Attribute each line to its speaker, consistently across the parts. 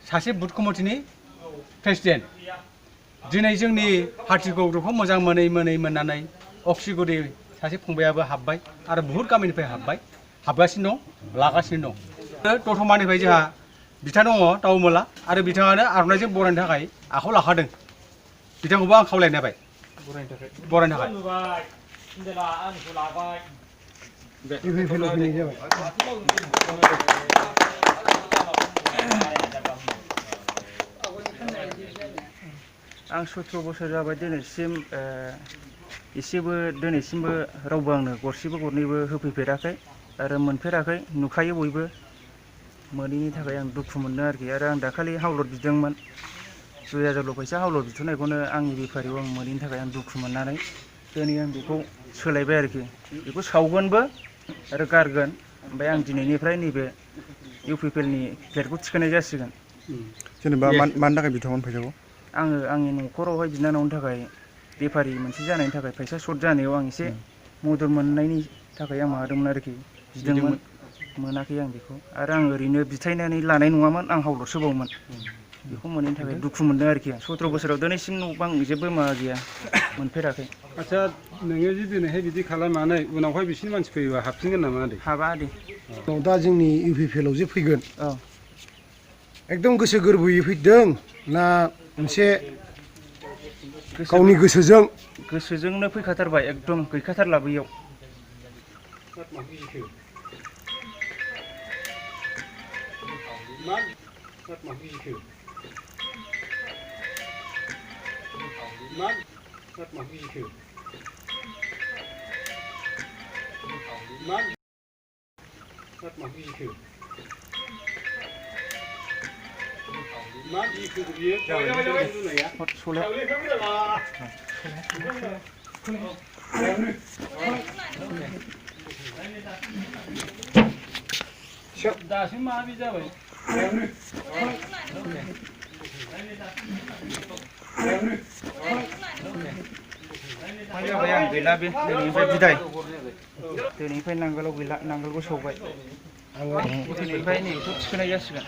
Speaker 1: सासे बुथ कमिटिनि प्रेसिडेन्ट दिनै जोंनि पार्टिखौ मोजां मोननानै अक्सिगुरि सासे फंबायाबो हाबबाय आरो बहुत गामिनिफ्राय हाबगासिनो दं लागासिनो दं दतमानिफ्राय जोंहा बिथा दङ दाउमोला आरो बिथाङानो आर'नाइजों बरायनो थाखाय आखायाव लाखादों बिथांखौबो आं खावलायनाय जाबाय बरायनो थाखाय
Speaker 2: आं 17 बोसोर जाबाय दिनैसिमबो रावबो आंनो गरसेबो गरनैबो होफैफेराखै आरो मोनफेराखै नुखायो बयबो मोनैनि थाखाय आं दुखु मोनो आरोखि आरो आं दाखालि हावलत बिदोंमोन 2000 फैसा हावलत बिथ'नायखौनो आंनि बेफारियाव आं मोनैनि थाखाय आं दुखु मोननानै दिनै आं बेखौ सोलायबाय आरोखि बेखौ सावगोनबो आरो गारगोन ओमफ्राय आं दिनैनिफ्राय नैबे इउपिपिएलनि प्लेटखौ थिखोनाय जासिगोन
Speaker 3: जेनेबा मानि थाखाय बिथांमोन फैसाखौ
Speaker 2: आङो आंनि न'खरावहाय बिनानावनि थाखाय बेफारि मोनसे जानायनि थाखाय फैसा सर्ट जानायाव आं एसे मदद मोननायनि थाखाय आं माबादोंमोन आरोखि बिदोंमोन मोनाखै आं बेखौ आरो आं ओरैनो बिथायनानै लानाय नङामोन आं हावलतसो बावमोन बेखौ मोनैनि थाखाय दुखु मोनदों आरोखि आं 17 बोसोराव दिनैसिम न'बां जेबो माबा गैया मोनफेराखै
Speaker 4: आच्छा नोङो जि दिनैहाय बिदि खालामनानै उनावहाय बिसिनि मानसि फैयोबा हाबफिनगोन नामा आदै
Speaker 2: हाबा आदै
Speaker 5: दा जोंनि इउपिपिएलआव जे फैगोन एकदम गोसो गोरबोयै फैदों ना मोनसे गावनि
Speaker 2: गोसोजोंनो फैखाथारबाय एकदम गैखाथारला बैयाव
Speaker 4: दासिम माबि जाबाय
Speaker 2: आं गैला बे दिनैनिफ्राय बिदाय दिनैनिफ्राय नांगोलाव गैला नांगोलखौ सौबाय दिनैनिफ्राय नैबेखौ थिखोनाय जासिगोन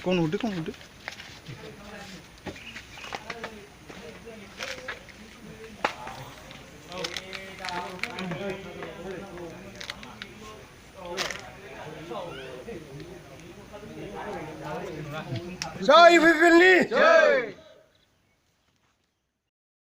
Speaker 3: कौन होते
Speaker 5: जय इउपिपिएलनि